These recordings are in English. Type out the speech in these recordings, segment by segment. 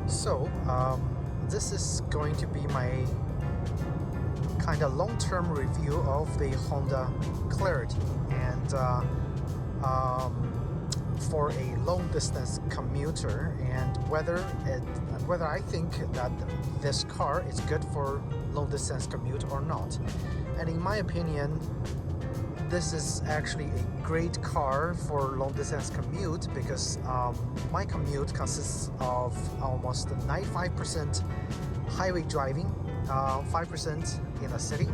So, this is going to be my kind of long-term review of the Honda Clarity, and for a long-distance commuter, and whether I think that this car is good for long-distance commute or not. And in my opinion, this is actually a great car for long-distance commute because my commute consists of almost 95% highway driving, 5% in a city,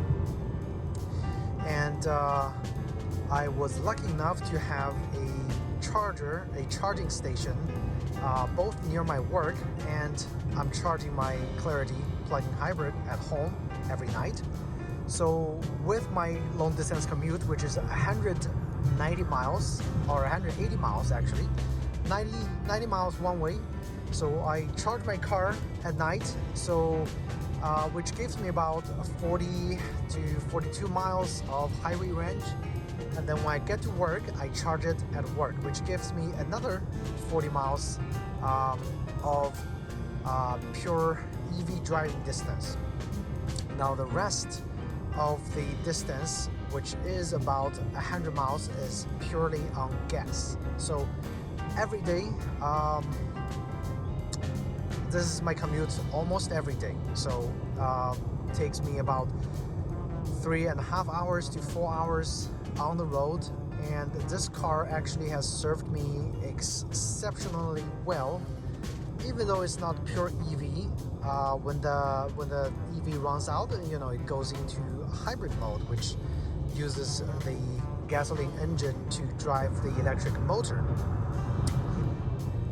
and I was lucky enough to have a charging station both near my work, and I'm charging my Clarity plug-in hybrid at home every night. So with my long distance commute, which is 190 miles or 180 miles actually, 90 miles one way, so I charge my car at night, so which gives me about 40 to 42 miles of highway range. And then when I get to work, I charge it at work, which gives me another 40 miles of pure EV driving distance. Now the rest of the distance, which is about 100 miles, is purely on gas. So every day, this is my commute almost every day. So takes me about 3.5 hours to 4 hours on the road, and this car actually has served me exceptionally well. Even though it's not pure EV, when the EV runs out, it goes into hybrid mode, which uses the gasoline engine to drive the electric motor.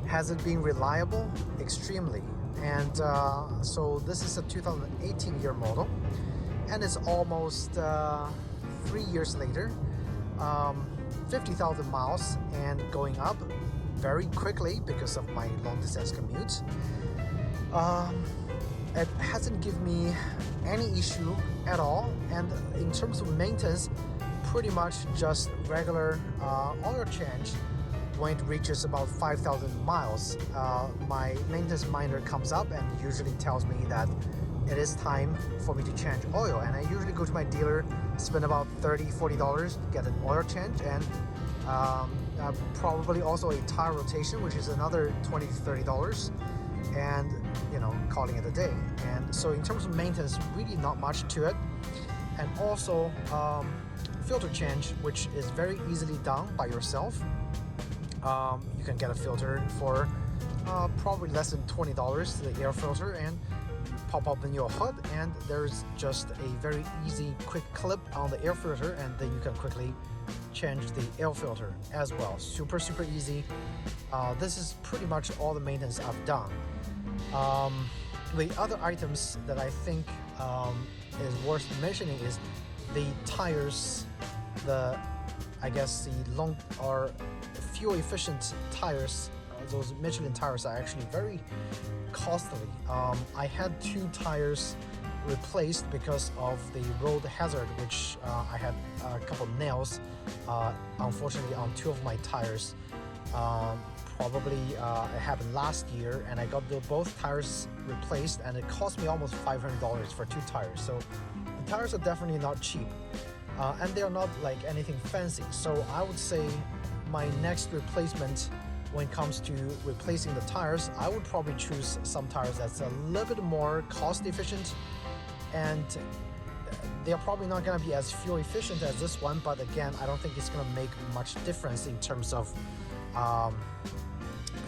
Has it been reliable? Extremely. And so this is a 2018 year model, and it's almost 3 years later, 50,000 miles, and going up very quickly because of my long distance commute. It hasn't given me any issue at all, and in terms of maintenance, pretty much just regular oil change. When it reaches about 5,000 miles, my maintenance minder comes up and usually tells me that it is time for me to change oil, and I usually go to my dealer, spend about $30-40, get an oil change, and probably also a tire rotation, which is another $20 to $30, and calling it a day. And so in terms of maintenance, really not much to it. And also filter change, which is very easily done by yourself. You can get a filter for probably less than $20, the air filter, and pop open your hood, and there's just a very easy quick clip on the air filter, and then you can quickly change the air filter as well. Super easy. This is pretty much all the maintenance I've done. The other items that I think is worth mentioning is the tires. The long or fuel efficient tires, those Michelin tires, are actually very costly. I had 2 tires replaced because of the road hazard, which I had a couple of nails, unfortunately, on 2 of my tires. Probably it happened last year, and I got both tires replaced, and it cost me almost $500 for 2 tires. So the tires are definitely not cheap, and they're not like anything fancy. So I would say my next replacement, when it comes to replacing the tires, I would probably choose some tires that's a little bit more cost efficient, and they're probably not going to be as fuel efficient as this one, but again, I don't think it's going to make much difference in terms of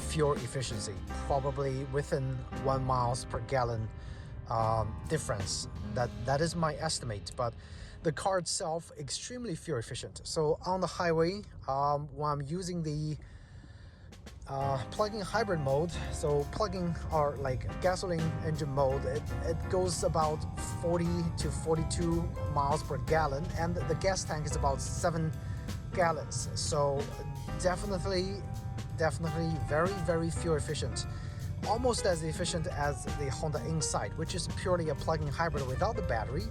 fuel efficiency. Probably within 1 miles per gallon difference. That is my estimate, but the car itself extremely fuel efficient. So on the highway, when I'm using the plug-in hybrid mode, so plug-in or like gasoline engine mode, it goes about 40 to 42 miles per gallon, and the gas tank is about 7 gallons. So definitely very fuel efficient, almost as efficient as the Honda Insight, which is purely a plug-in hybrid without the battery,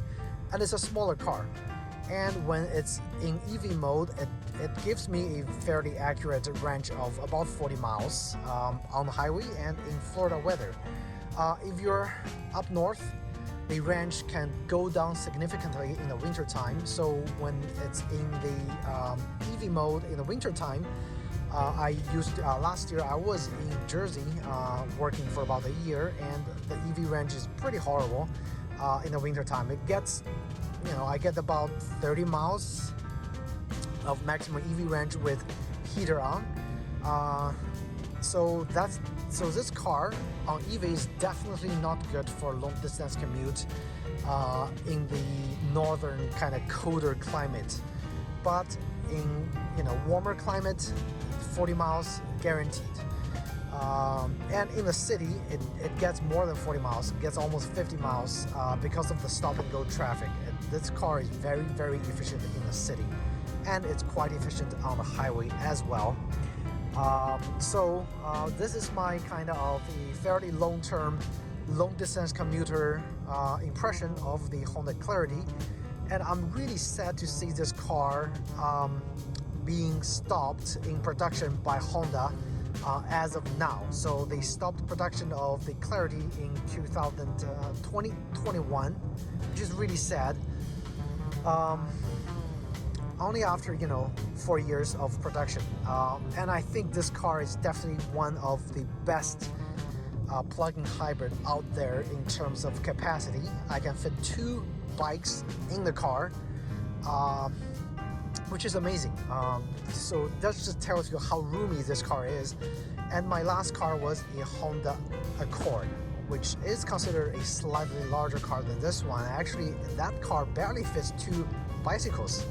and it's a smaller car. and when it's in EV mode, it gives me a fairly accurate range of about 40 miles on the highway and in Florida weather. If you're up north, the range can go down significantly in the winter time. So when it's in the EV mode in the winter time, last year I was in Jersey working for about a year, and the EV range is pretty horrible in the winter time. It gets, I get about 30 miles of maximum EV range with heater on. So this car on EV is definitely not good for long distance commute in the northern kind of colder climate. But in warmer climate, 40 miles guaranteed. And in the city, it gets more than 40 miles. It gets almost 50 miles because of the stop and go traffic. This car is very, very efficient in the city, and it's quite efficient on the highway as well. So this is my kind of a fairly long-term, long-distance commuter impression of the Honda Clarity, and I'm really sad to see this car being stopped in production by Honda as of now. So they stopped production of the Clarity in 2021, which is really sad. Only after 4 years of production, and I think this car is definitely one of the best plug-in hybrid out there in terms of capacity. I can fit 2 bikes in the car, which is amazing. So that just tells you how roomy this car is. And my last car was a Honda Accord, which is considered a slightly larger car than this one. Actually, that car barely fits 2 bicycles.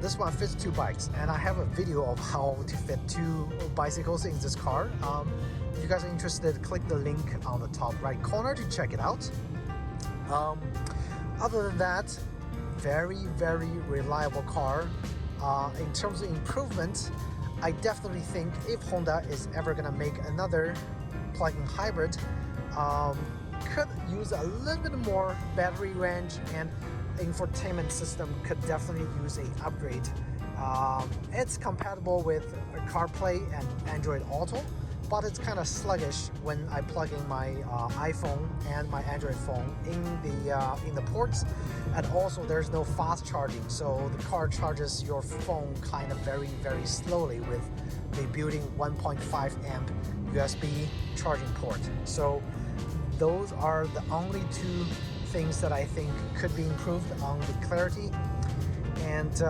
This one fits 2 bikes, and I have a video of how to fit 2 bicycles in this car. If you guys are interested, click the link on the top right corner to check it out. Other than that, very, very reliable car. In terms of improvement, I definitely think if Honda is ever gonna make another plug-in hybrid, could use a little bit more battery range, and infotainment system could definitely use an upgrade. It's compatible with CarPlay and Android Auto, but it's kind of sluggish when I plug in my iPhone and my Android phone in the ports, and also there's no fast charging, so the car charges your phone kind of very, very slowly with the built-in 1.5 amp USB charging port. So those are the only 2 things that I think could be improved on the Clarity. And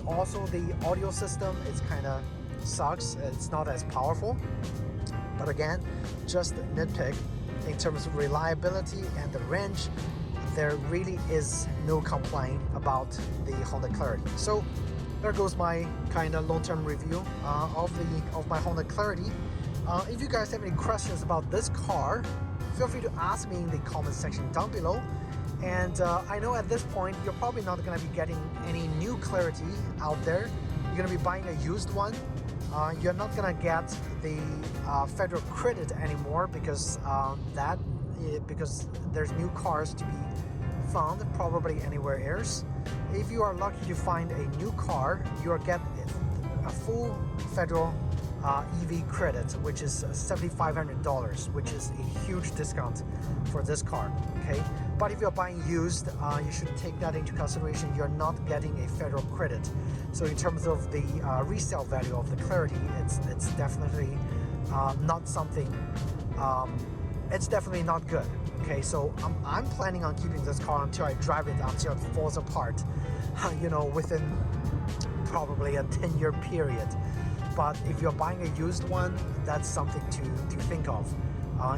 also the audio system, it's kind of sucks. It's not as powerful, but again, just a nitpick. In terms of reliability and the range, there really is no complaint about the Honda Clarity. So there goes my kind of long-term review of my Honda Clarity. If you guys have any questions about this car, feel free to ask me in the comment section down below. And I know at this point you're probably not going to be getting any new Clarity out there. You're going to be buying a used one. You're not going to get the federal credit anymore because because there's new cars to be found probably anywhere else. If you are lucky to find a new car, you'll get a full federal EV credit, which is $7,500, which is a huge discount for this car. Okay, but if you're buying used, you should take that into consideration. You're not getting a federal credit. So in terms of the resale value of the Clarity, it's definitely not something. It's definitely not good. Okay, so I'm planning on keeping this car until I drive it until it falls apart. Within probably a 10-year period. But if you're buying a used one, that's something to think of.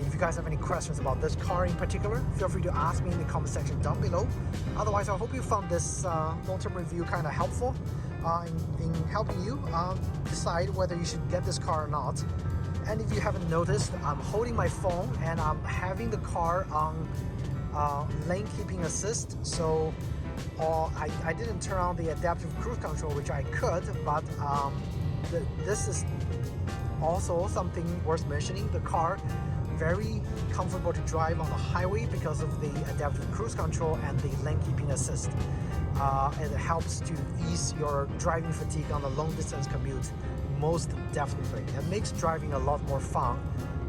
If you guys have any questions about this car in particular, feel free to ask me in the comment section down below. Otherwise, I hope you found this long-term review kind of helpful in helping you decide whether you should get this car or not. And if you haven't noticed, I'm holding my phone and I'm having the car on lane keeping assist. So I didn't turn on the adaptive cruise control, which I could, but this is Also, something worth mentioning, the car very comfortable to drive on the highway because of the adaptive cruise control and the lane keeping assist. It helps to ease your driving fatigue on the long distance commute, most definitely. It makes driving a lot more fun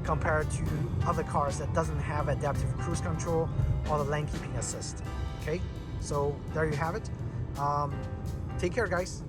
compared to other cars that doesn't have adaptive cruise control or the lane keeping assist. Okay, so there you have it. Take care, guys.